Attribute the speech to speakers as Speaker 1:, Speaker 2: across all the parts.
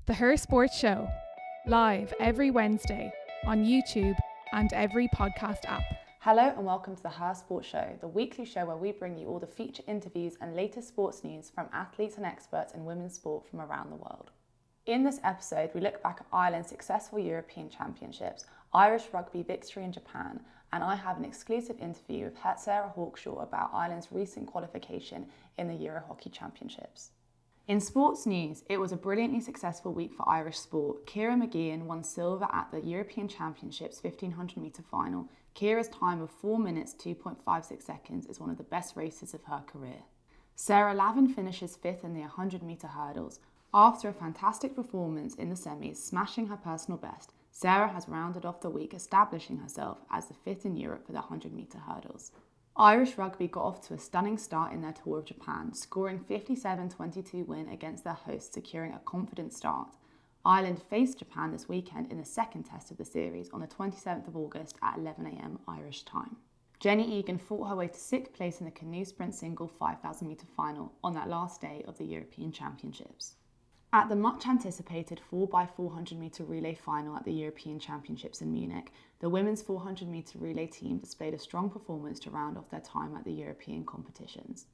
Speaker 1: The Her Sports Show, live every Wednesday on YouTube and every podcast app.
Speaker 2: Hello and welcome to the Her Sports Show, the weekly show where we bring you all the feature interviews and latest sports news from athletes and experts in women's sport from around the world. In this episode, we look back at Ireland's successful European Championships, Irish rugby victory in Japan, and I have an exclusive interview with Sarah Hawkshaw about Ireland's recent qualification in the EuroHockey Championships. In sports news, it was a brilliantly successful week for Irish sport. Ciara McGeehan won silver at the European Championships 1500 metre final. Ciara's time of 4 minutes 2.56 seconds is one of the best races of her career. Sarah Lavin finishes fifth in the 100 metre hurdles. After a fantastic performance in the semis, smashing her personal best, Sarah has rounded off the week, establishing herself as the fifth in Europe for the 100 metre hurdles. Irish rugby got off to a stunning start in their tour of Japan, scoring 57-22 win against their hosts, securing a confident start. Ireland faced Japan this weekend in the second test of the series on the 27th of August at 11 a.m. Irish time. Jenny Egan fought her way to sixth place in the canoe sprint single 5,000 metre final on that last day of the European Championships. At the much anticipated 4x400 metre relay final at the European Championships in Munich, the women's 400 metre relay team displayed a strong performance to round off their time at the European competitions.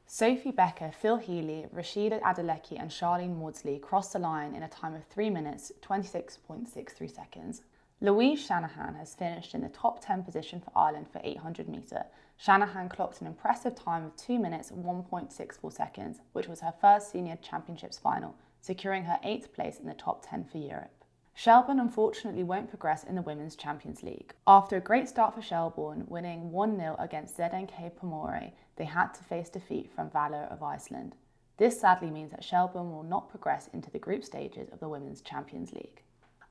Speaker 2: Sophie Becker, Phil Healy, Rashida Adeleke and Charlene Maudsley crossed the line in a time of 3 minutes, 26.63 seconds. Louise Shanahan has finished in the top 10 position for Ireland for 800 metre. Shanahan clocked an impressive time of 2 minutes, 1.64 seconds, which was her first senior championships final, securing her 8th place in the top 10 for Europe. Shelbourne unfortunately won't progress in the Women's Champions League. After a great start for Shelbourne, winning 1-0 against ZNK Pomorje, they had to face defeat from Valor of Iceland. This sadly means that Shelbourne will not progress into the group stages of the Women's Champions League.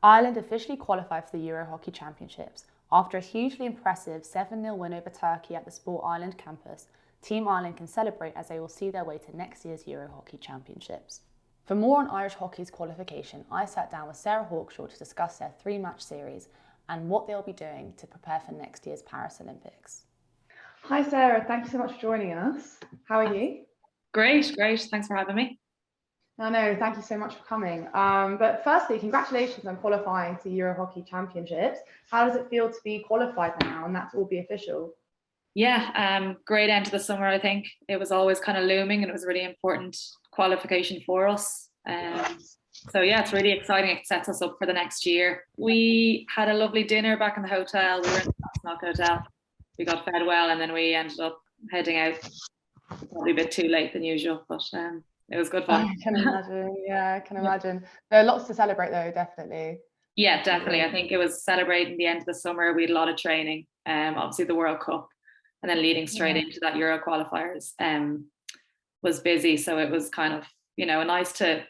Speaker 2: Ireland officially qualified for the EuroHockey Championships. After a hugely impressive 7-0 win over Turkey at the Sport Ireland campus, Team Ireland can celebrate as they will see their way to next year's EuroHockey Championships. For more on Irish hockey's qualification, I sat down with Sarah Hawkshaw to discuss their 3-match series and what they'll be doing to prepare for next year's Paris Olympics. Hi Sarah, thank you so much for joining us. How are you?
Speaker 3: Great. Thanks for having me.
Speaker 2: No, thank you so much for coming. But firstly, congratulations on qualifying to EuroHockey Championships. How does it feel to be qualified now and that to all be official?
Speaker 3: Yeah, great end to the summer, I think. It was always kind of looming and it was a really important qualification for us. So yeah, it's really exciting. It sets us up for the next year. We had a lovely dinner back in the hotel. We were in the Knock Hotel. We got fed well and then we ended up heading out probably a bit too late than usual, but it was good fun.
Speaker 2: I can imagine. There are lots to celebrate though, definitely.
Speaker 3: Yeah, definitely. I think it was celebrating the end of the summer. We had a lot of training, obviously the World Cup, and then leading straight into that Euro qualifiers was busy. So it was kind of, nice to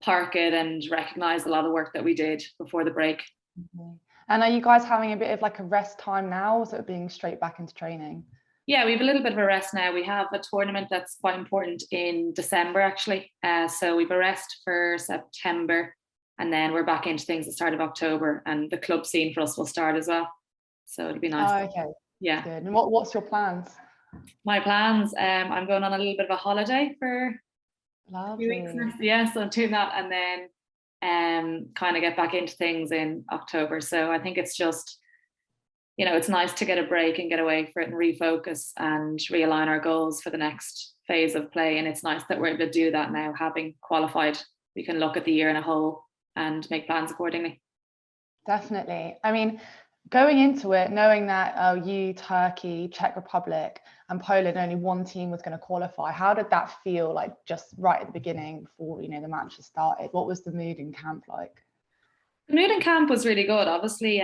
Speaker 3: park it and recognise a lot of work that we did before the break.
Speaker 2: Mm-hmm. And are you guys having a bit of like a rest time now, or is it being straight back into training?
Speaker 3: Yeah, we have a little bit of a rest now. We have a tournament that's quite important in December, actually. So we have a rest for September, and then we're back into things at the start of October, and the club scene for us will start as well. So it'll be nice.
Speaker 2: Oh, okay.
Speaker 3: Yeah.
Speaker 2: Good. And what's your plans?
Speaker 3: My plans, I'm going on a little bit of a holiday for a few weeks. Yeah, so I'm doing that, and then kind of get back into things in October. So I think it's just, it's nice to get a break and get away for it and refocus and realign our goals for the next phase of play. And it's nice that we're able to do that now, having qualified. We can look at the year in a whole and make plans accordingly.
Speaker 2: Definitely. I mean, going into it, knowing that you, Turkey, Czech Republic and Poland, only one team was going to qualify, how did that feel like just right at the beginning before, the matches started? What was the mood in camp like?
Speaker 3: The mood in camp was really good. Obviously,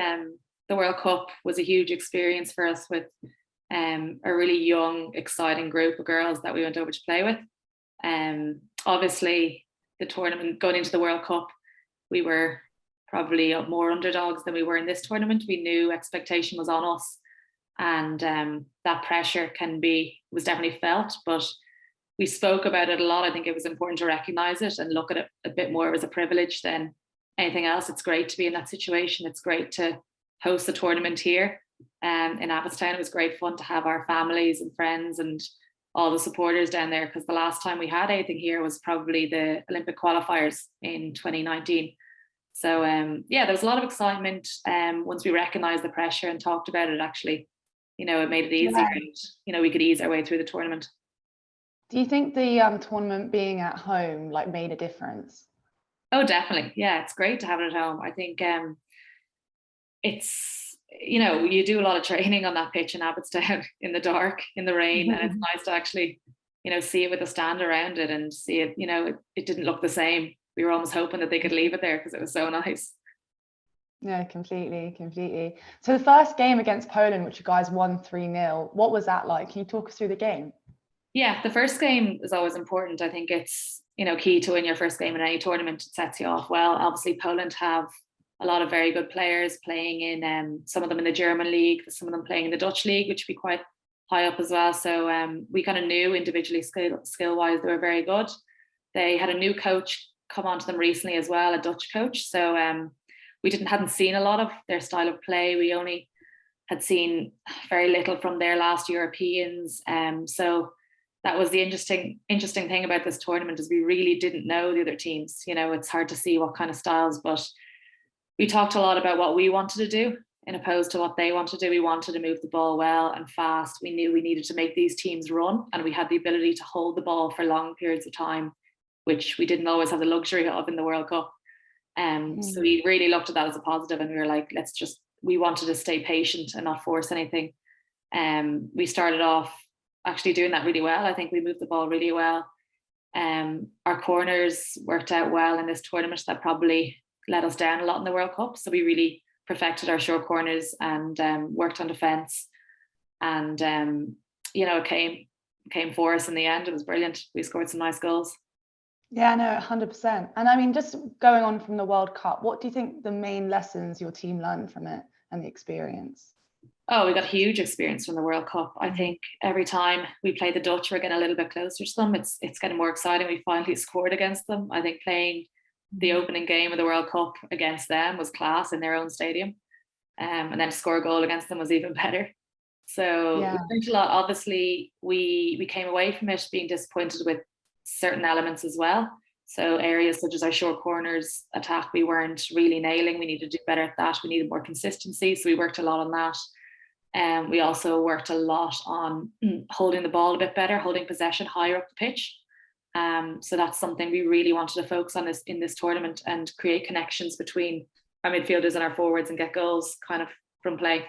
Speaker 3: the World Cup was a huge experience for us with a really young, exciting group of girls that we went over to play with. Obviously, the tournament going into the World Cup, we were probably more underdogs than we were in this tournament. We knew expectation was on us, and that pressure was definitely felt, but we spoke about it a lot. I think it was important to recognise it and look at it a bit more as a privilege than anything else. It's great to be in that situation. It's great to host the tournament here in Abbottstown. It was great fun to have our families and friends and all the supporters down there, because the last time we had anything here was probably the Olympic qualifiers in 2019. So there was a lot of excitement once we recognised the pressure and talked about it. Actually, it made it easier, and we could ease our way through the tournament.
Speaker 2: Do you think the tournament being at home made a difference?
Speaker 3: Oh, definitely. Yeah, it's great to have it at home. I think it's, you do a lot of training on that pitch in Abbottstown in the dark, in the rain, and it's nice to actually, see it with a stand around it and see it, it didn't look the same. We were almost hoping that they could leave it there because it was so nice.
Speaker 2: Yeah, completely. So the first game against Poland, which you guys won 3-0, what was that like? Can you talk us through the game?
Speaker 3: Yeah, the first game is always important. I think it's, key to win your first game in any tournament. It sets you off well. Obviously, Poland have a lot of very good players playing in, some of them in the German league, some of them playing in the Dutch league, which would be quite high up as well. So we kind of knew individually skill-wise they were very good. They had a new coach come onto them recently as well, a Dutch coach. So we hadn't seen a lot of their style of play. We only had seen very little from their last Europeans. So that was the interesting thing about this tournament, is we really didn't know the other teams. It's hard to see what kind of styles, but we talked a lot about what we wanted to do in opposed to what they wanted to do. We wanted to move the ball well and fast. We knew we needed to make these teams run, and we had the ability to hold the ball for long periods of time, which we didn't always have the luxury of in the World Cup. So we really looked at that as a positive, and we were like, we wanted to stay patient and not force anything. We started off actually doing that really well. I think we moved the ball really well. Our corners worked out well in this tournament. That probably let us down a lot in the World Cup. So we really perfected our short corners and worked on defence. And, it came for us in the end. It was brilliant. We scored some nice goals.
Speaker 2: Yeah, no, 100%. And I mean, just going on from the World Cup, what do you think the main lessons your team learned from it and the experience?
Speaker 3: Oh, we got huge experience from the World Cup. I think every time we play the Dutch, we're getting a little bit closer to them. It's getting more exciting. We finally scored against them. I think playing the opening game of the World Cup against them was class in their own stadium. And then to score a goal against them was even better. So we learned a lot. Obviously, we came away from it being disappointed with certain elements as well. So areas such as our short corners attack, we weren't really nailing. We needed to do better at that. We needed more consistency. So we worked a lot on that. We also worked a lot on holding the ball a bit better, holding possession higher up the pitch. So that's something we really wanted to focus on in this tournament, and create connections between our midfielders and our forwards and get goals kind of from play.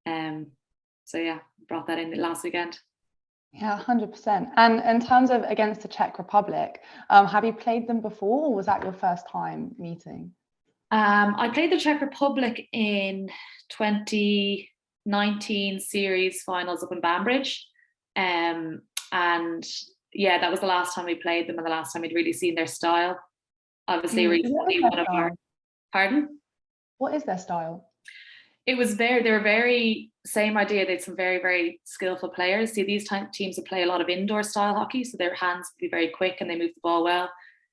Speaker 3: Brought that in last weekend.
Speaker 2: Yeah, 100%. And in terms of against the Czech Republic, have you played them before, or was that your first time meeting?
Speaker 3: I played the Czech Republic in 2019 series finals up in Banbridge. That was the last time we played them, and the last time we'd really seen their style. Obviously, recently one of our... Pardon?
Speaker 2: What is their style?
Speaker 3: They were very, same idea. They had some very, very skillful players. See, these teams would play a lot of indoor style hockey, so their hands would be very quick and they moved the ball well.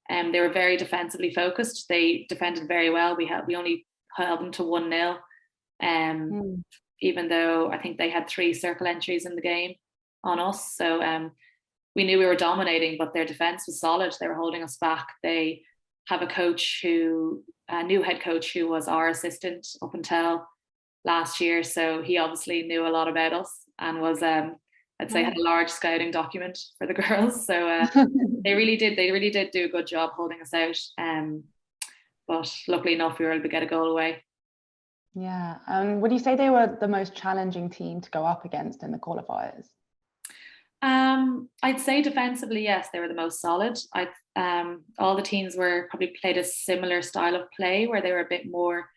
Speaker 3: They were very defensively focused. They defended very well. We only held them to 1-0. Even though I think they had 3 circle entries in the game on us. So we knew we were dominating, but their defense was solid. They were holding us back. They have a new head coach who was our assistant up until last year. So he obviously knew a lot about us and was, had a large scouting document for the girls. So they really did do a good job holding us out. But luckily enough, we were able to get a goal away.
Speaker 2: Yeah. Would you say they were the most challenging team to go up against in the qualifiers?
Speaker 3: I'd say defensively, yes, they were the most solid. All the teams probably played a similar style of play, where they were a bit more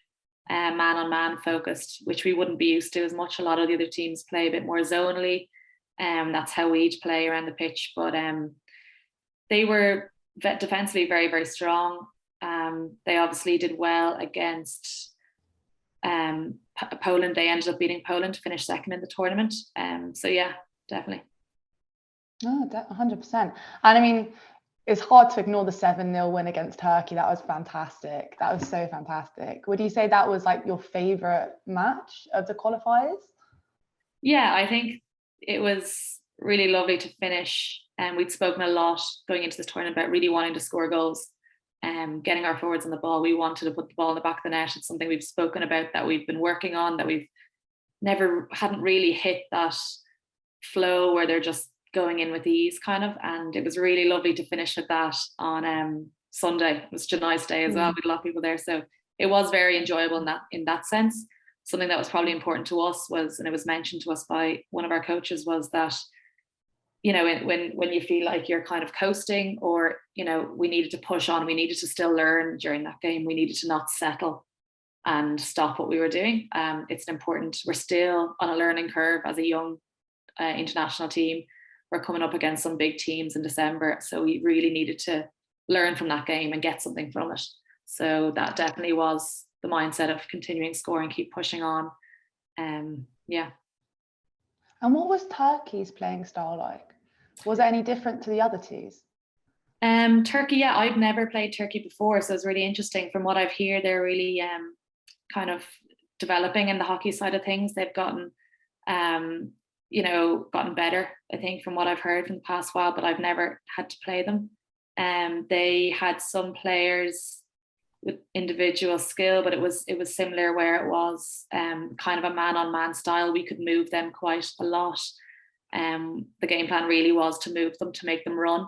Speaker 3: man-on-man focused, which we wouldn't be used to as much. A lot of the other teams play a bit more zonally. That's how we'd play around the pitch. But they were defensively very, very strong. They obviously did well against Poland. They ended up beating Poland to finish second in the tournament. So yeah, definitely.
Speaker 2: Oh, 100%. And I mean, it's hard to ignore the 7-0 win against Turkey. That was fantastic. That was so fantastic. Would you say that was like your favorite match of the qualifiers?
Speaker 3: Yeah, I think it was really lovely to finish. And we'd spoken a lot going into this tournament about really wanting to score goals, getting our forwards on the ball. We wanted to put the ball in the back of the net. It's something we've spoken about, that we've been working on, that we've hadn't really hit that flow where they're just going in with ease kind of. And it was really lovely to finish with that on Sunday. It was a nice day as well, with a lot of people there. So it was very enjoyable in that sense. Something that was probably important to us was, and it was mentioned to us by one of our coaches, was that, you know, when you feel like you're kind of coasting, or, you know, we needed to push on, we needed to still learn during that game. We needed to not settle and stop what we were doing. It's important. We're still on a learning curve as a young international team. We're coming up against some big teams in December. So we really needed to learn from that game and get something from it. So that definitely was the mindset of continuing scoring, keep pushing on. Yeah.
Speaker 2: And what was Turkey's playing style like? Was it any different to the other teams?
Speaker 3: Turkey, yeah, I've never played Turkey before, so it's really interesting. From what I've heard, they're really kind of developing in the hockey side of things. They've gotten better, I think, from what I've heard from the past while, but I've never had to play them. They had some players with individual skill, but it was similar, where it was kind of a man-on-man style. We could move them quite a lot. The game plan really was to move them, to make them run,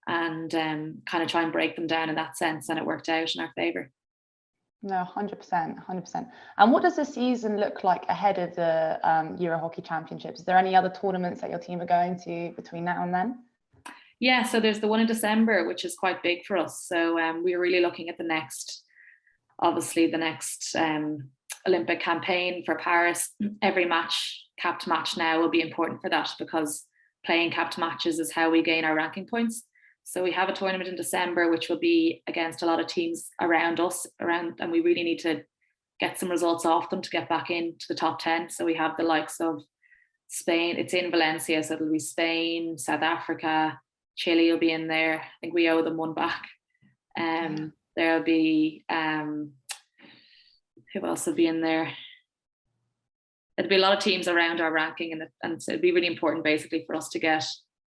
Speaker 3: and kind of try and break them down in that sense, and it worked out in our favour.
Speaker 2: No, 100%. And what does the season look like ahead of the EuroHockey Championships? Is there any other tournaments that your team are going to between now and then?
Speaker 3: Yeah, so there's the one in December, which is quite big for us. So we're really looking at the next Olympic campaign for Paris. Every match, capped match now, will be important for that, because playing capped matches is how we gain our ranking points. So we have a tournament in December, which will be against a lot of teams around us, and we really need to get some results off them to get back into the top 10. So we have the likes of Spain. It's in Valencia, so it'll be Spain, South Africa, Chile will be in there. I think we owe them one back. There'll be who else will be in there? There'll be a lot of teams around our ranking, and so it'd be really important, basically, for us to get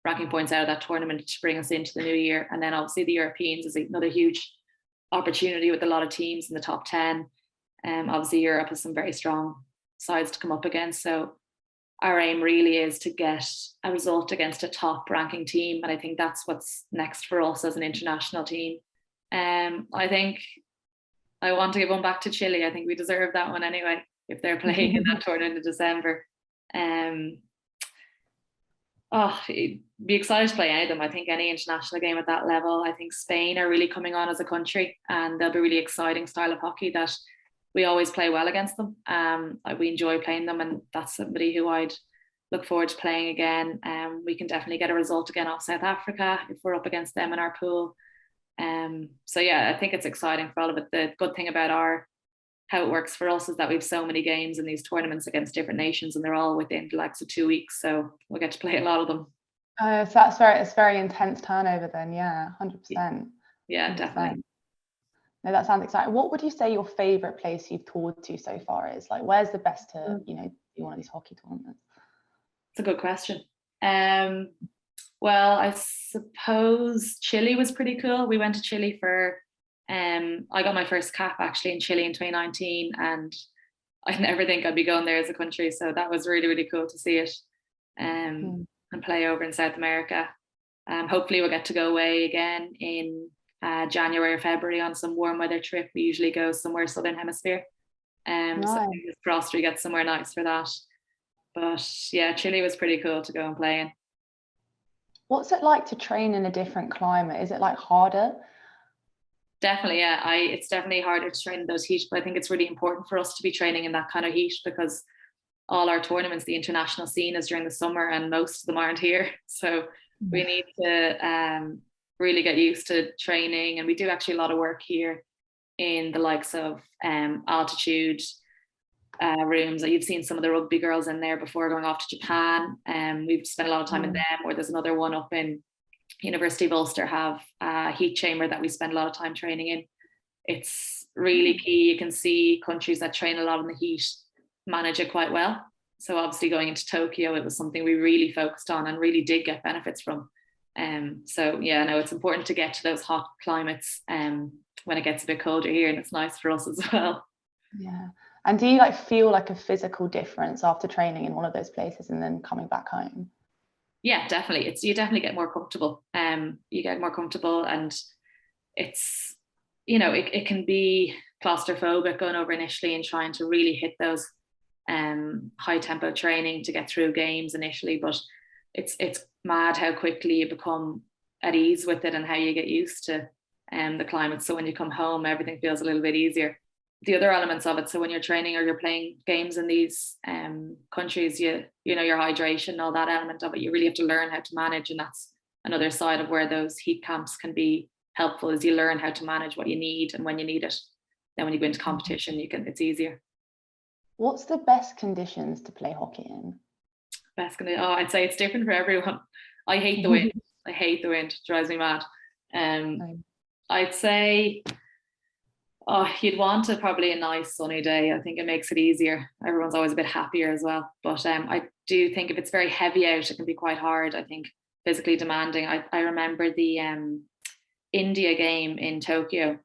Speaker 3: ranking points out of that tournament to bring us into the new year. And then obviously the Europeans is another huge opportunity with a lot of teams in the top 10. Obviously Europe has some very strong sides to come up against. So our aim really is to get a result against a top ranking team. And I think that's what's next for us as an international team. I think I want to give one back to Chile. I think we deserve that one anyway, if they're playing in that tournament in December. It'd be excited to play any of them. I think any international game at that level. I think Spain are really coming on as a country, and they'll be really exciting style of hockey that we always play well against them. We enjoy playing them, and that's somebody who I'd look forward to playing again. We can definitely get a result again off South Africa if we're up against them in our pool. So yeah, I think it's exciting for all of it. The good thing about how it works for us is that we have so many games in these tournaments against different nations, and they're all within the likes of 2 weeks, so we'll get to play a lot of them.
Speaker 2: So it's very intense turnover then. Yeah, 100%.
Speaker 3: Yeah, 100%. Definitely.
Speaker 2: No, that sounds exciting. What would you say your favorite place you've toured to so far is? Like, where's the best to do one of these hockey tournaments?
Speaker 3: It's a good question. Well, I suppose Chile was pretty cool. We went to Chile for I got my first cap actually in Chile in 2019, and I never think I'd be going there as a country, so that was really, really cool to see it and play over in South America. Hopefully we'll get to go away again in January or February on some warm weather trip. We usually go somewhere Southern Hemisphere, nice. So fingers crossed we get somewhere nice for that. But yeah, Chile was pretty cool to go and play in.
Speaker 2: What's it like to train in a different climate? Is it like harder?
Speaker 3: Definitely, yeah. It's definitely harder to train in those heat, but I think it's really important for us to be training in that kind of heat, because all our tournaments, the international scene is during the summer, and most of them aren't here. So we need to really get used to training, and we do actually a lot of work here in the likes of altitude rooms. You've seen some of the rugby girls in there before going off to Japan, and we've spent a lot of time in them. Or there's another one up in University of Ulster, have a heat chamber that we spend a lot of time training in. It's really key. You can see countries that train a lot in the heat manage it quite well. So obviously going into Tokyo, it was something we really focused on and really did get benefits from. So yeah, no, it's important to get to those hot climates when it gets a bit colder here, and it's nice for us as well.
Speaker 2: Yeah. And do you like feel like a physical difference after training in one of those places and then coming back home?
Speaker 3: Yeah, definitely. You definitely get more comfortable. You get more comfortable, and it's, it can be claustrophobic going over initially and trying to really hit those high tempo training to get through games initially, but it's mad how quickly you become at ease with it and how you get used to the climate. So when you come home, everything feels a little bit easier. The other elements of it, so when you're training or you're playing games in these countries, you know your hydration, all that element of it, you really have to learn how to manage, and that's another side of where those heat camps can be helpful, is you learn how to manage what you need and when you need it. Then when you go into competition, it's easier.
Speaker 2: What's the best conditions to play hockey in?
Speaker 3: I'd say it's different for everyone. I hate the wind. I hate the wind. It drives me mad. I'd say you'd want probably a nice sunny day. I think it makes it easier. Everyone's always a bit happier as well. But I do think if it's very heavy out, it can be quite hard. I think physically demanding. I remember the India game in Tokyo.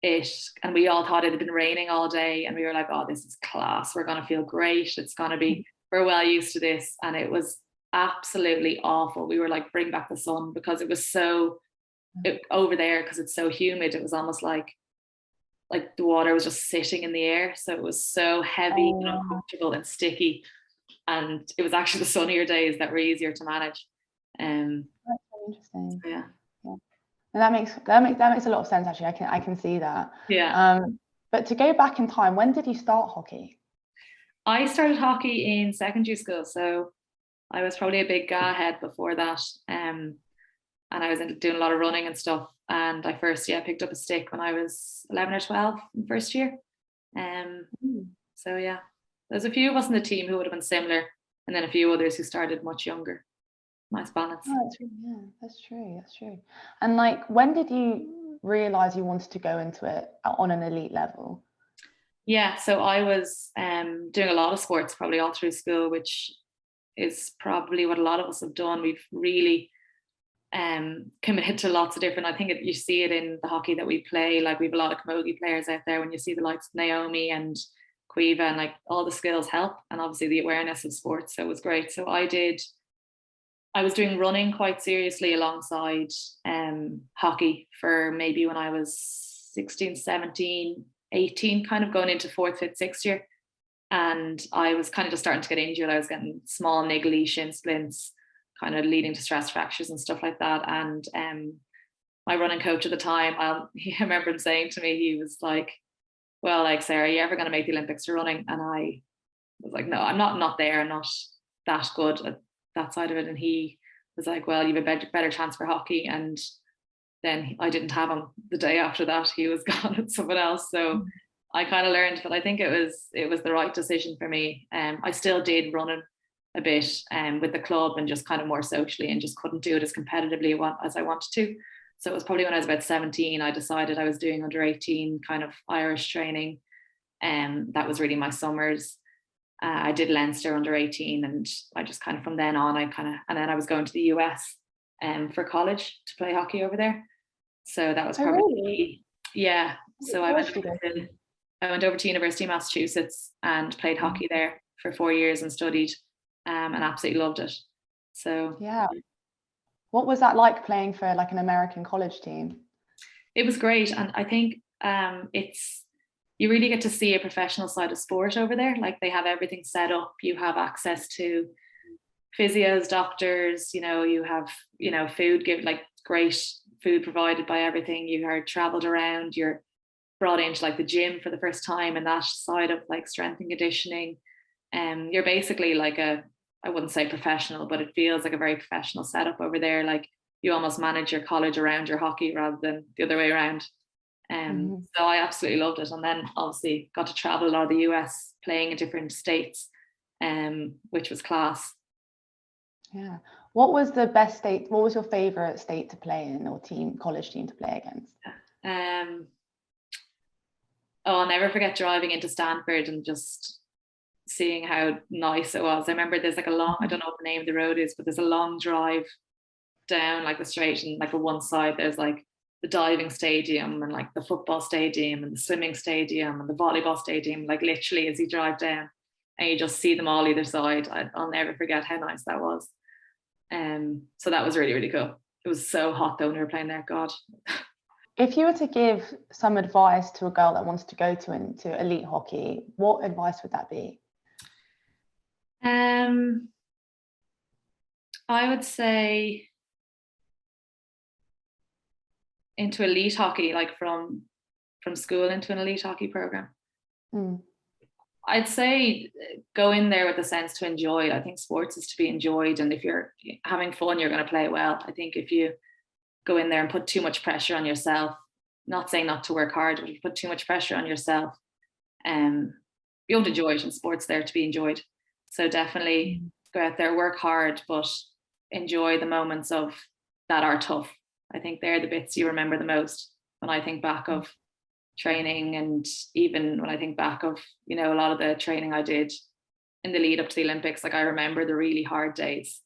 Speaker 3: And we all thought it had been raining all day, and we were like, oh, this is class. We're going to feel great. It's going to be, we're well used to this. And it was absolutely awful. We were like, bring back the sun, because it was so over there, because it's so humid. It was almost like the water was just sitting in the air. So it was so heavy and uncomfortable and sticky. And it was actually the sunnier days that were easier to manage.
Speaker 2: That's really interesting.
Speaker 3: Yeah.
Speaker 2: And that makes a lot of sense, actually. I can see that.
Speaker 3: Yeah.
Speaker 2: But to go back in time, when did you start hockey?
Speaker 3: I started hockey in secondary school, so I was probably a big head before that. And I was doing a lot of running and stuff. And I first picked up a stick when I was 11 or 12 in first year. So yeah, there's a few of us in the team who would have been similar, and then a few others who started much younger. Nice balance.
Speaker 2: Oh, that's true. And like, when did you realize you wanted to go into it on an elite level?
Speaker 3: Yeah, so I was doing a lot of sports probably all through school, which is probably what a lot of us have done. We've really committed to lots of different, I think you see it in the hockey that we play. Like, we have a lot of camogie players out there. When you see the likes of Naomi and Quiva, and like all the skills help, and obviously the awareness of sports. So it was great. So I was doing running quite seriously alongside hockey for maybe when I was 16, 17, 18, kind of going into 4th, 5th, 6th year. And I was kind of just starting to get injured. I was getting small niggly shin splints, kind of leading to stress fractures and stuff like that. And my running coach at the time, I remember him saying to me, he was like, well, like, Sarah, are you ever going to make the Olympics for running? And I was like, no, I'm not there. I'm not that good at that side of it. And he was like, well, you have a better chance for hockey. And then I didn't have him the day after that. He was gone with someone else. So I kind of learned, but I think it was the right decision for me. I still did running a bit with the club, and just kind of more socially, and just couldn't do it as competitively as I wanted to. So it was probably when I was about 17, I decided I was doing under 18 kind of Irish training. And that was really my summers. I did Leinster under 18, and I just kind of, from then on, and then I was going to the US for college to play hockey over there. So that was probably, yeah. So I went over to University of Massachusetts and played hockey there for 4 years and studied, and absolutely loved it. So
Speaker 2: yeah. What was that like, playing for like an American college team?
Speaker 3: It was great. And I think you really get to see a professional side of sport over there. Like, they have everything set up. You have access to physios, doctors, you have, food, like great food provided by everything. You are traveled around, you're brought into like the gym for the first time, and that side of like strength and conditioning. You're basically like I wouldn't say professional, but it feels like a very professional setup over there. Like, you almost manage your college around your hockey rather than the other way around. So I absolutely loved it. And then obviously got to travel a lot of the US, playing in different states, which was class.
Speaker 2: Yeah. What was the best state? What was your favorite state to play in, or college team to play against?
Speaker 3: I'll never forget driving into Stanford and just seeing how nice it was. I remember there's like a long, I don't know what the name of the road is, but there's a long drive down like the straight, and like on one side there's like the diving stadium and like the football stadium and the swimming stadium and the volleyball stadium, like literally as you drive down and you just see them all either side. I'll never forget how nice that was. So that was really, really cool. It was so hot though when we were playing there, God.
Speaker 2: If you were to give some advice to a girl that wants to go into elite hockey, what advice would that be?
Speaker 3: I would say into elite hockey, like from school into an elite hockey program. I'd say go in there with a sense to enjoy. I think sports is to be enjoyed, and if you're having fun, you're going to play well. I think if you go in there and put too much pressure on yourself, not saying not to work hard, but if you put too much pressure on yourself, you won't enjoy it, and sports there to be enjoyed. So definitely go out there, work hard, but enjoy the moments of that are tough. I think they're the bits you remember the most. When I think back of training, and even when I think back of, you know, a lot of the training I did in the lead up to the Olympics, like I remember the really hard days,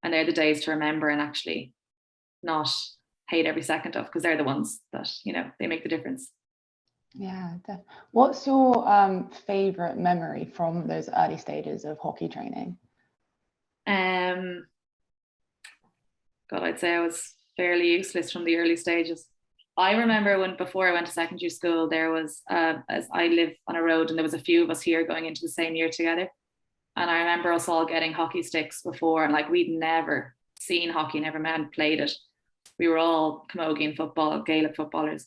Speaker 3: and they're the days to remember and actually not hate every second of, because they're the ones that, you know, they make the difference.
Speaker 2: Yeah. What's your favorite memory from those early stages of hockey training?
Speaker 3: God, I'd say I was fairly useless from the early stages. I remember before I went to secondary school, there was, as I live on a road, and there was a few of us here going into the same year together. And I remember us all getting hockey sticks before, and like we'd never seen hockey, never played it. We were all camogie football, Gaelic footballers,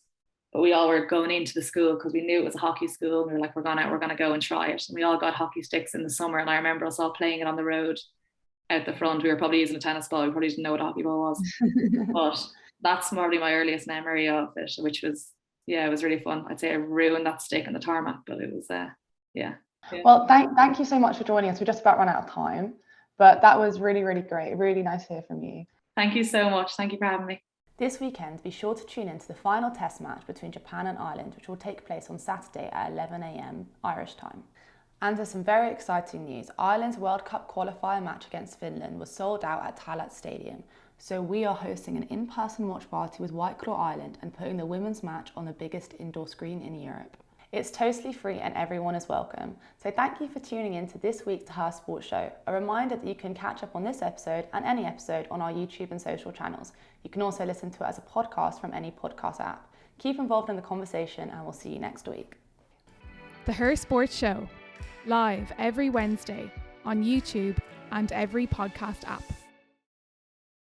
Speaker 3: but we all were going into the school because we knew it was a hockey school. And we were like, we're gonna go and try it. And we all got hockey sticks in the summer. And I remember us all playing it on the road out the front. We were probably using a tennis ball. We probably didn't know what a hockey ball was. But that's probably my earliest memory of it, which was, yeah, it was really fun. I'd say I ruined that stick in the tarmac, but it was, yeah.
Speaker 2: Well, thank you so much for joining us. We just about run out of time, but that was really, really great. Really nice to hear from you.
Speaker 3: Thank you so much. Thank you for having me.
Speaker 2: This weekend, be sure to tune in to the final test match between Japan and Ireland, which will take place on Saturday at 11 a.m. Irish time. And there's some very exciting news. Ireland's World Cup qualifier match against Finland was sold out at Tallaght Stadium. So we are hosting an in-person watch party with White Claw Ireland and putting the women's match on the biggest indoor screen in Europe. It's totally free and everyone is welcome. So thank you for tuning in to this week's Her Sports Show. A reminder that you can catch up on this episode and any episode on our YouTube and social channels. You can also listen to it as a podcast from any podcast app. Keep involved in the conversation and we'll see you next week.
Speaker 1: The Her Sports Show, live every Wednesday on YouTube and every podcast app.